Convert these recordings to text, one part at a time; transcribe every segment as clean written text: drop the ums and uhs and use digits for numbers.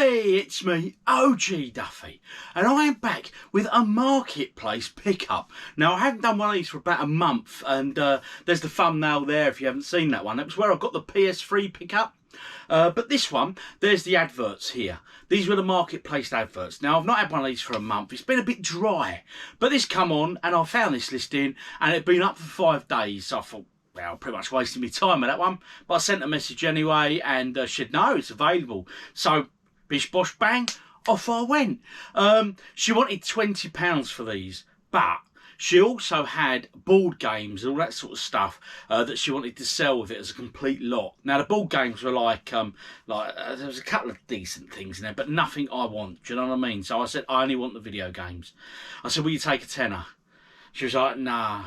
Hey, it's me, OGDuffy, and I am back with a marketplace pickup. Now, I haven't done one of these for about a month, and there's the thumbnail there if you haven't seen that one. That was where I got the PS3 pickup. But this one, there's the adverts here. These were the marketplace adverts. Now, I've not had one of these for a month. It's been a bit dry. But this come on, and I found this listing, and it'd been up for 5 days. So I thought, well, pretty much wasting my time with that one. But I sent a message anyway, and she said, no, it's available. So, bish, bosh, bang, off I went. She wanted £20 for these, but she also had board games and all that sort of stuff that she wanted to sell with it as a complete lot. Now, the board games were like there was a couple of decent things in there, but nothing I want, do you know what I mean? So I said, I only want the video games. I said, will you take a tenner? She was like, nah,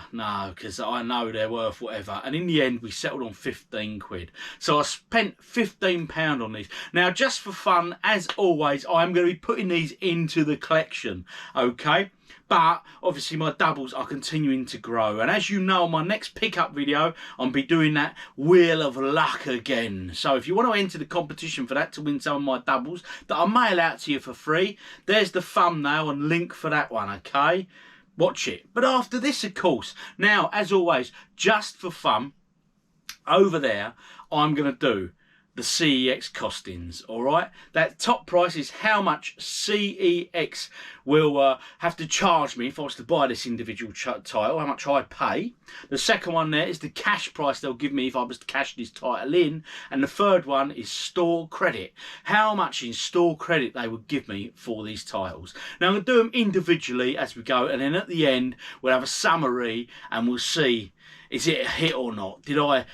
because I know they're worth whatever. And in the end, we settled on 15 quid. So I spent £15 on these. Now, just for fun, as always, I'm going to be putting these into the collection, okay? But, obviously, my doubles are continuing to grow. And as you know, on my next pickup video, I'm going to be doing that Wheel of Luck again. So if you want to enter the competition for that to win some of my doubles that I mail out to you for free, there's the thumbnail and link for that one, okay? Watch it. But after this, of course. Now, as always, just for fun, over there, I'm going to do the CEX costings, all right? That top price is how much CEX will have to charge me if I was to buy this individual title, how much I pay. The second one there is the cash price they'll give me if I was to cash this title in. And the third one is store credit, how much in store credit they would give me for these titles. Now, I'm going to do them individually as we go, and then at the end, we'll have a summary and we'll see, is it a hit or not? Did I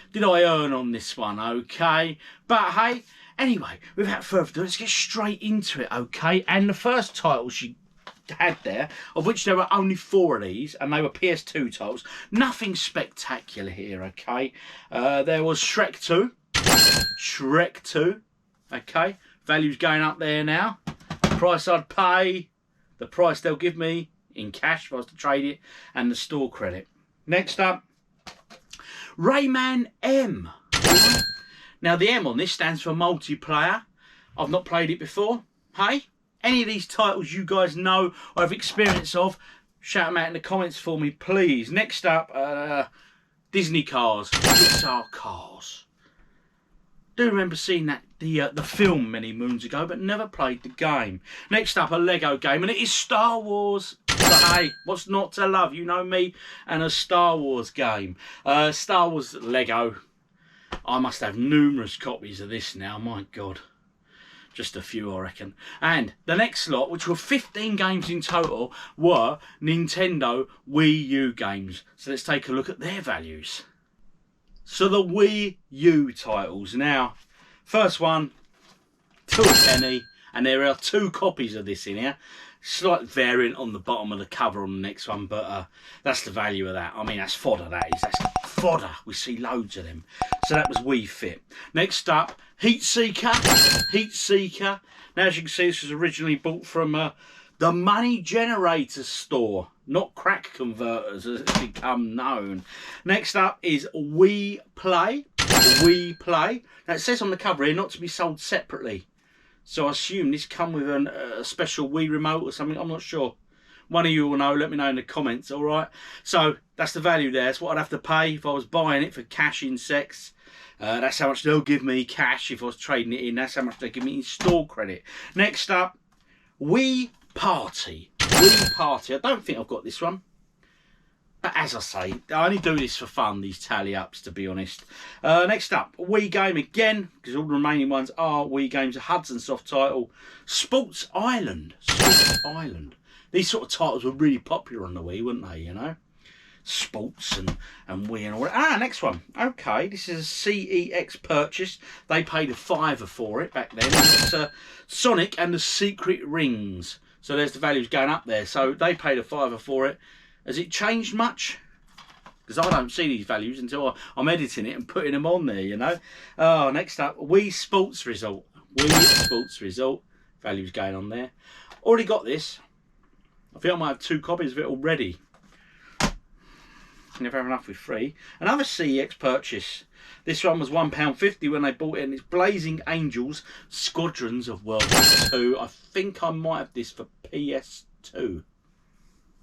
earn on this one, okay? But hey, anyway, without further ado, let's get straight into it, okay? And the first title she had there, of which there were only 4 of these, and they were PS2 titles. Nothing spectacular here, okay? There was Shrek 2, okay? Value's going up there now. The price I'd pay, the price they'll give me in cash if I was to trade it, and the store credit. Next up, Rayman M. Now, the M on this stands for multiplayer. I've not played it before. Hey, any of these titles you guys know or have experience of, shout them out in the comments for me, please. Next up, Disney Cars, Pixar Cars. Do remember seeing that the film many moons ago, but never played the game. Next up, a Lego game, and it is Star Wars. But hey, what's not to love? You know me and a Star Wars game. Star Wars Lego. I must have numerous copies of this now, my God. Just a few, I reckon. And the next lot, which were 15 games in total, were Nintendo Wii U games. So let's take a look at their values. So the Wii U titles. Now, first one, to a penny. And there are 2 copies of this in here. Slight variant on the bottom of the cover on the next one, but that's the value of that. I mean, that's fodder, that is. That's fodder. We see loads of them. So that was Wii Fit. Next up, Heatseeker. Now, as you can see, this was originally bought from the Money Generator store, not crack converters as it's become known. Next up is Wii Play. Now, it says on the cover here not to be sold separately. So I assume this come with a special Wii remote or something. I'm not sure. One of you will know. Let me know in the comments, all right? So that's the value there. That's what I'd have to pay if I was buying it for cash in CEX. That's how much they'll give me cash if I was trading it in. That's how much they give me in store credit. Next up, Wii Party. Wii Party. I don't think I've got this one. But as I say, I only do this for fun, these tally-ups, to be honest. Next up, Wii game again, because all the remaining ones are Wii games. A Hudson Soft title, Sports Island. These sort of titles were really popular on the Wii, weren't they, you know? Sports and Wii and all that. Ah, next one. Okay, this is a CEX purchase. They paid a £5 for it back then. It's Sonic and the Secret Rings. So there's the values going up there. So they paid a £5 for it. Has it changed much? Because I don't see these values until I'm editing it and putting them on there, you know. Oh, next up, Wii Sports Resort. Wii Sports Resort. Values going on there. Already got this. I think I might have 2 copies of it already. Never have enough with free. Another CEX purchase. This one was £1.50 when they bought it, and it's Blazing Angels Squadrons of World War II. I think I might have this for PS2.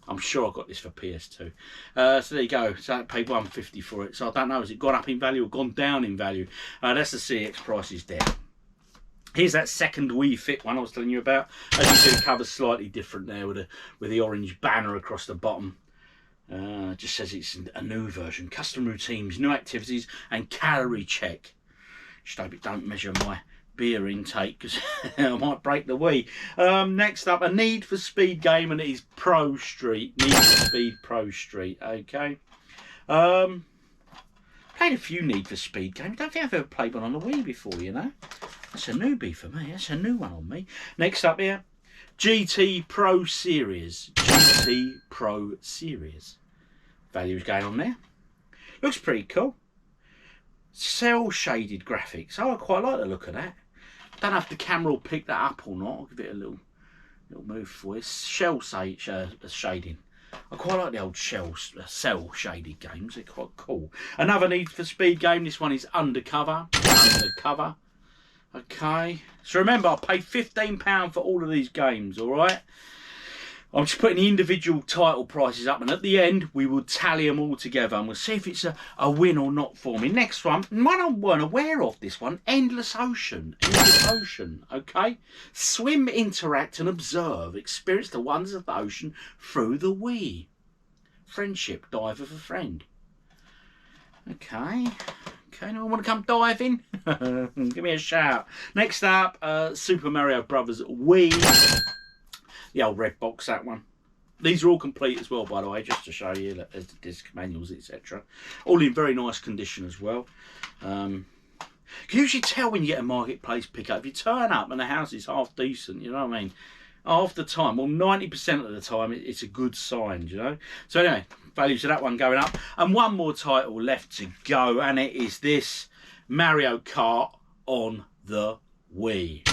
I'm sure I got this for PS2. So there you go. So I paid £1.50 for it. So I don't know, has it gone up in value or gone down in value? That's the CEX prices there. Here's that second Wii Fit one I was telling you about. As you see, the cover's slightly different there with the orange banner across the bottom. Just says it's a new version. Custom routines, new activities, and calorie check. Just hope it don't measure my beer intake, because I might break the Wii. Next up, a Need for Speed game, and it is Pro Street. Need for Speed Pro Street. Okay. Played a few Need for Speed games. I don't think I've ever played one on the Wii before, you know. That's a newbie for me. That's a new one on me. Next up here, GT Pro Series. GT Pro Series. Values going on there. Looks pretty cool. Cell shaded graphics. Oh, I quite like the look of that. Don't know if the camera will pick that up or not. I'll give it a little move for you. Shell shading. I quite like the old cell shaded games. They're quite cool. Another Need for Speed game. This one is Undercover. Undercover. Okay. So remember, I paid £15 for all of these games, alright? I'm just putting the individual title prices up, and at the end we will tally them all together and we'll see if it's a win or not for me. Next one I weren't aware of, this one, Endless Ocean. Endless Ocean, okay? Swim, interact and observe. Experience the wonders of the ocean through the Wii. Friendship, dive with a friend. Okay. Okay, anyone want to come diving? Give me a shout. Next up, Super Mario Brothers Wii. The old red box, that one. These are all complete as well, by the way, just to show you that there's the disc manuals, etc. All in very nice condition as well. You can usually tell when you get a marketplace pickup. If you turn up and the house is half decent, you know what I mean? Half the time, well, 90% of the time, it's a good sign, you know? So anyway, values of that one going up. And one more title left to go, and it is this Mario Kart on the Wii.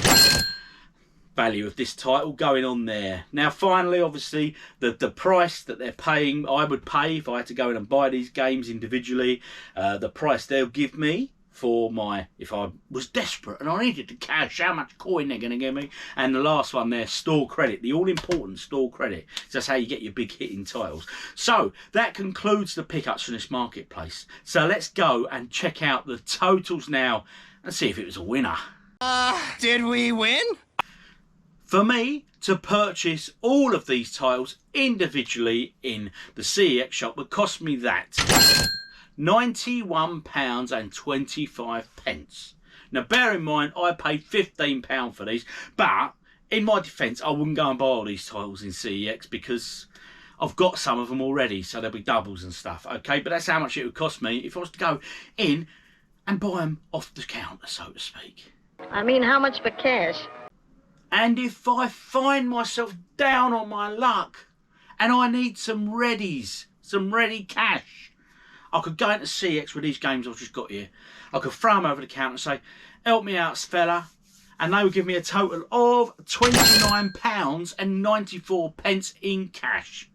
Value of this title going on there. Now finally, obviously, the price that they're paying, I would pay if I had to go in and buy these games individually. The price they'll give me for if I was desperate and I needed to cash, how much coin they're going to give me. And the last one there, store credit, the all-important store credit. So that's how you get your big hitting titles. So that concludes the pickups from this marketplace. So let's go and check out the totals now and see if it was a winner. Did we win? For me to purchase all of these titles individually in the CEX shop would cost me that £91.25. Now bear in mind, I paid £15 for these, but in my defence, I wouldn't go and buy all these titles in CEX because I've got some of them already, so there'll be doubles and stuff, okay? But that's how much it would cost me if I was to go in and buy them off the counter, so to speak. I mean, how much for cash? And if I find myself down on my luck and I need some ready cash, I could go into CEX with these games I've just got here. I could throw them over the counter and say, help me out, fella. And they would give me a total of £29.94 in cash.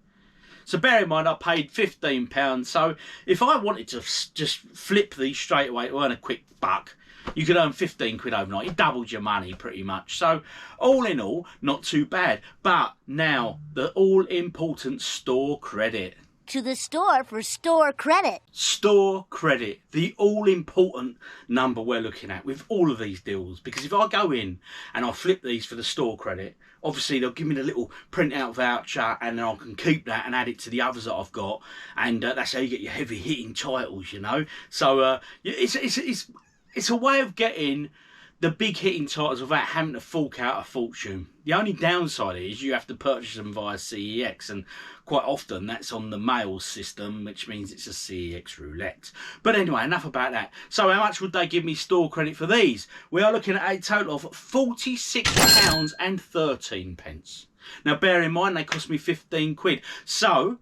So bear in mind, I paid £15. So if I wanted to just flip these straight away to earn a quick buck, you could earn 15 quid overnight. It doubled your money pretty much. So all in all, not too bad. But now, the all-important store credit. To the store for store credit. Store credit. The all-important number we're looking at with all of these deals. Because if I go in and I flip these for the store credit, obviously they'll give me the little print-out voucher and then I can keep that and add it to the others that I've got. And that's how you get your heavy-hitting titles, you know. So it's a way of getting the big hitting titles without having to fork out a fortune. The only downside is you have to purchase them via CEX, and quite often that's on the mail system, which means it's a CEX roulette. But anyway, enough about that. So how much would they give me store credit for these? We are looking at a total of £46.13. Now bear in mind, they cost me 15 quid. So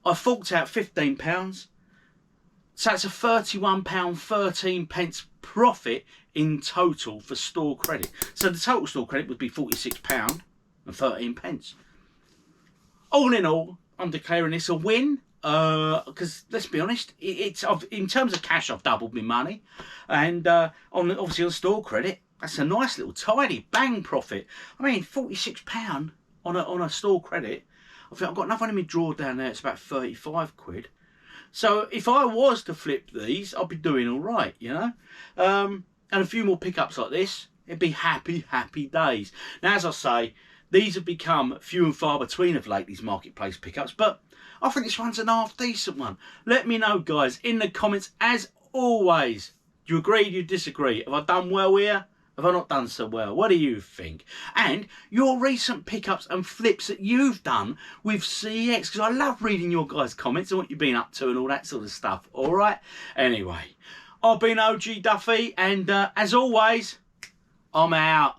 I forked out £15. So that's a £31.13 profit in total for store credit. So the total store credit would be £46.13. All in all, I'm declaring this a win, because let's be honest, it's in terms of cash, I've doubled my money, and obviously on store credit, that's a nice little tidy bang profit. I mean, £46 on a store credit. I think I've got enough money in my drawer down there. It's about 35 quid. So if I was to flip these, I'd be doing all right, you know. And a few more pickups like this, it'd be happy days. Now, as I say, these have become few and far between of late, these marketplace pickups, but I think this one's an half decent one. Let me know, guys, in the comments, as always. Do you agree? Do you disagree? Have I done well here? Have I not done so well? What do you think? And your recent pickups and flips that you've done with CEX, because I love reading your guys' comments and what you've been up to and all that sort of stuff. All right? Anyway, I've been OGDuffy, and as always, I'm out.